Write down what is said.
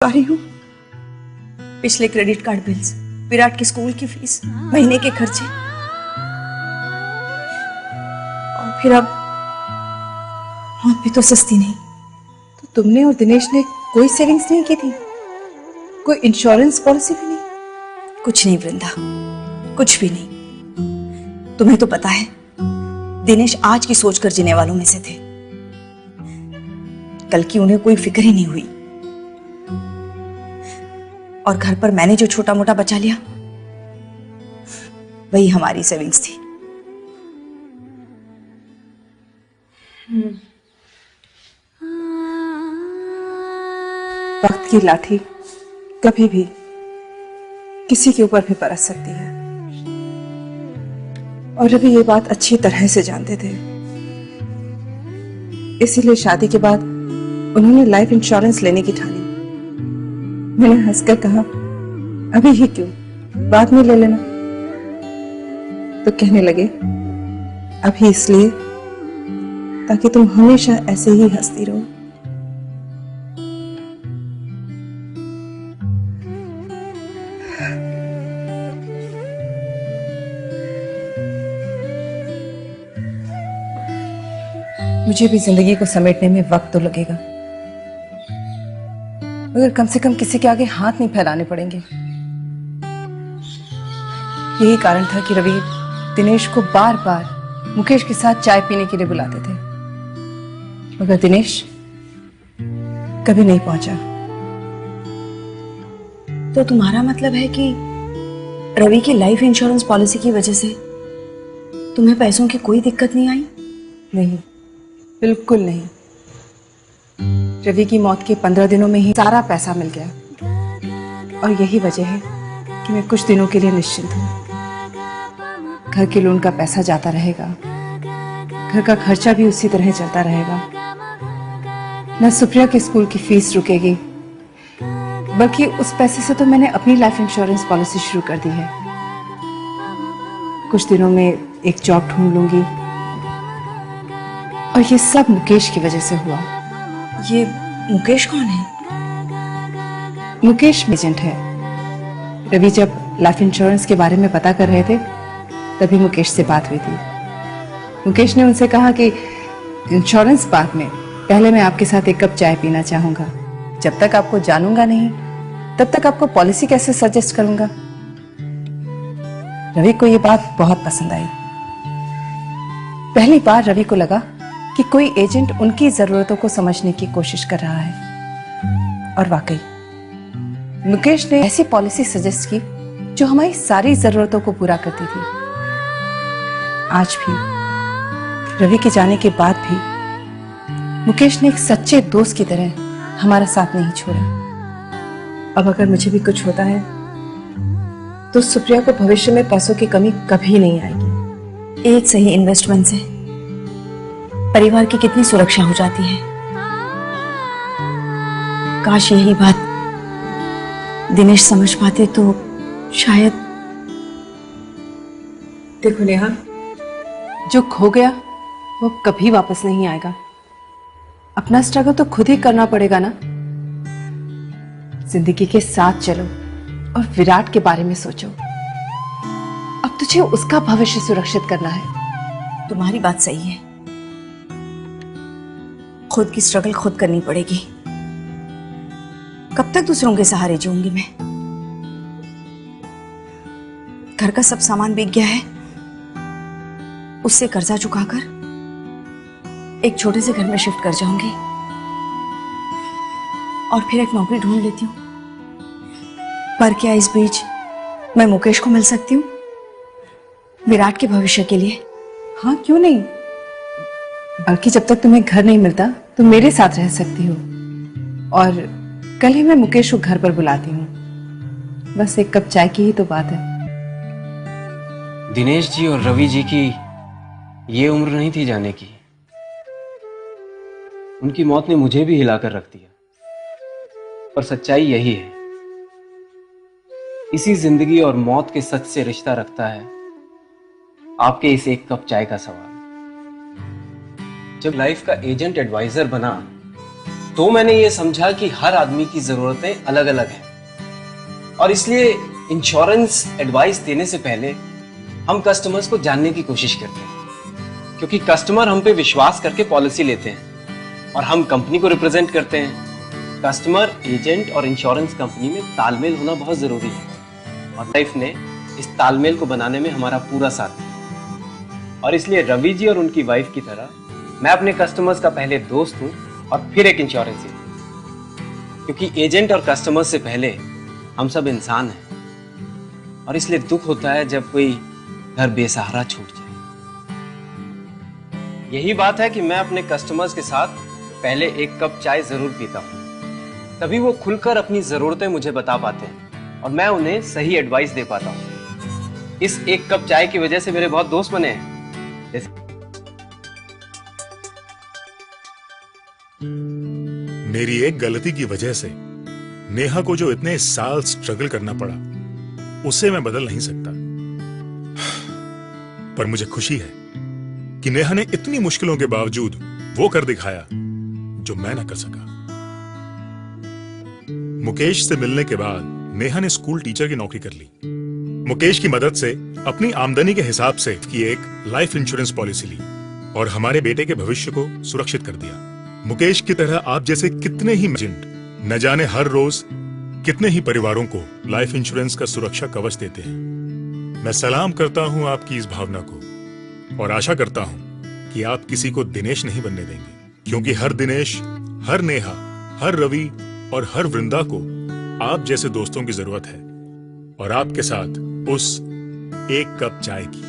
आ रही हूँ। पिछले क्रेडिट कार्ड बिल्स, विराट की स्कूल की फीस, महीने के खर्चे, और फिर अब मौत भी तो सस्ती नहीं। तो तुमने और दिनेश ने कोई सेविंग्स नहीं की थी? कोई इंश्योरेंस पॉलिसी भी नहीं? कुछ नहीं वृंदा, कुछ भी नहीं। तुम्हें तो पता है दिनेश आज की सोचकर जीने वालों में से थे। कल की उन्हें कोई फिक्र ही नहीं हुई। और घर पर मैंने जो छोटा मोटा बचा लिया वही हमारी सेविंग्स थी। वक्त की लाठी कभी भी किसी के ऊपर भी बरस सकती है, और रवि ये बात अच्छी तरह से जानते थे। इसीलिए शादी के बाद उन्होंने लाइफ इंश्योरेंस लेने की ठानी। मैंने हंसकर कहा, अभी ही क्यों, बाद में ले लेना। तो कहने लगे, अभी इसलिए ताकि तुम हमेशा ऐसे ही हंसती रहो। मुझे भी जिंदगी को समेटने में वक्त तो लगेगा, मगर कम से कम किसी के आगे हाथ नहीं फैलाने पड़ेंगे। यही कारण था कि रवि दिनेश को बार बार मुकेश के साथ चाय पीने के लिए बुलाते थे, मगर दिनेश कभी नहीं पहुंचा। तो तुम्हारा मतलब है कि रवि की लाइफ इंश्योरेंस पॉलिसी की वजह से तुम्हें पैसों की कोई दिक्कत नहीं आई? नहीं, बिल्कुल नहीं। रवि की मौत के 15 दिनों में ही सारा पैसा मिल गया, और यही वजह है कि मैं कुछ दिनों के लिए निश्चिंत हूँ। घर के लोन का पैसा जाता रहेगा, घर का खर्चा भी उसी तरह चलता रहेगा। न सुप्रिया के स्कूल की फीस रुकेगी, बल्कि उस पैसे से तो मैंने अपनी लाइफ इंश्योरेंस पॉलिसी शुरू कर दी है। कुछ दिनों में एक जॉब ढूंढ लूंगी, और ये सब मुकेश की वजह से हुआ। ये मुकेश कौन है? मुकेश एजेंट है। रवि जब लाइफ इंश्योरेंस के बारे में पता कर रहे थे तभी मुकेश से बात हुई थी। मुकेश ने उनसे कहा कि इंश्योरेंस बाद में, पहले मैं आपके साथ एक कप चाय पीना चाहूंगा। जब तक आपको जानूंगा नहीं तब तक आपको पॉलिसी कैसे सजेस्ट करूंगा। रवि को ये बात बहुत पसंद आई। पहली बार रवि को लगा कि कोई एजेंट उनकी जरूरतों को समझने की कोशिश कर रहा है, और वाकई मुकेश ने ऐसी पॉलिसी सजेस्ट की जो हमारी सारी जरूरतों को पूरा करती थी। आज भी, रवि के जाने के बाद भी, मुकेश ने एक सच्चे दोस्त की तरह हमारा साथ नहीं छोड़ा। अब अगर मुझे भी कुछ होता है तो सुप्रिया को भविष्य में पैसों की कमी कभी नहीं आएगी। एक सही इन्वेस्टमेंट से परिवार की कितनी सुरक्षा हो जाती है। काश यही बात दिनेश समझ पाते तो शायद। देखो नेहा, जो खो गया वो कभी वापस नहीं आएगा। अपना स्ट्रगल तो खुद ही करना पड़ेगा ना। जिंदगी के साथ चलो और विराट के बारे में सोचो। अब तुझे उसका भविष्य सुरक्षित करना है। तुम्हारी बात सही है, खुद की स्ट्रगल खुद करनी पड़ेगी। कब तक दूसरों के सहारे जीऊंगी मैं? घर का सब सामान बिक गया है, उससे कर्जा चुकाकर एक छोटे से घर में शिफ्ट कर जाऊंगी, और फिर एक नौकरी ढूंढ लेती हूँ। पर क्या इस बीच मैं मुकेश को मिल सकती हूँ विराट के भविष्य के लिए? हाँ, क्यों नहीं। बल्कि जब तक तुम्हें घर नहीं मिलता तो मेरे साथ रह सकती हो, और कल ही मैं मुकेश को घर पर बुलाती हूँ। बस एक कप चाय की ही तो बात है। दिनेश जी और रवि जी की ये उम्र नहीं थी जाने की। उनकी मौत ने मुझे भी हिलाकर रख दिया, पर सच्चाई यही है। इसी जिंदगी और मौत के सच से रिश्ता रखता है आपके इस एक कप चाय का सवाल। जब लाइफ का एजेंट एडवाइजर बना तो मैंने ये समझा कि हर आदमी की जरूरतें अलग अलग हैं और इसलिए इंश्योरेंस एडवाइस देने से पहले हम कस्टमर्स को जानने की कोशिश करते हैं, क्योंकि कस्टमर हम पे विश्वास करके पॉलिसी लेते हैं और हम कंपनी को रिप्रेजेंट करते हैं। कस्टमर, एजेंट और इंश्योरेंस कंपनी में तालमेल होना बहुत जरूरी है और लाइफ ने इस तालमेल को बनाने में हमारा पूरा साथ दिया। और इसलिए रवि जी और उनकी वाइफ की तरह मैं अपने कस्टमर्स का पहले दोस्त हूं और फिर एक इंश्योरेंस एजेंट, क्योंकि एजेंट और कस्टमर से पहले हम सब इंसान हैं और इसलिए दुख होता है जब कोई घर बेसहारा छूट जाए। यही बात है कि मैं अपने कस्टमर्स के साथ पहले एक कप चाय जरूर पीता हूं, तभी वो खुलकर अपनी जरूरतें मुझे बता पाते हैं और मैं उन्हें सही एडवाइस दे पाता हूं। इस एक कप चाय की वजह से मेरे बहुत दोस्त बने हैं। जैसे मेरी एक गलती की वजह से नेहा को जो इतने साल स्ट्रगल करना पड़ा, उसे मैं बदल नहीं सकता। पर मुझे खुशी है कि नेहा ने इतनी मुश्किलों के बावजूद वो कर दिखाया जो मैं ना कर सका। मुकेश से मिलने के बाद नेहा ने स्कूल टीचर की नौकरी कर ली। मुकेश की मदद से अपनी आमदनी के हिसाब से की एक लाइफ इंश्योरेंस पॉलिसी ली और हमारे बेटे के भविष्य को सुरक्षित कर दिया। मुकेश की तरह आप जैसे कितने ही एजेंट न जाने हर रोज कितने ही परिवारों को लाइफ इंश्योरेंस का सुरक्षा कवच देते हैं। मैं सलाम करता हूं आपकी इस भावना को और आशा करता हूं कि आप किसी को दिनेश नहीं बनने देंगे, क्योंकि हर दिनेश, हर नेहा, हर रवि और हर वृंदा को आप जैसे दोस्तों की जरूरत है और आपके साथ उस एक कप चाय की।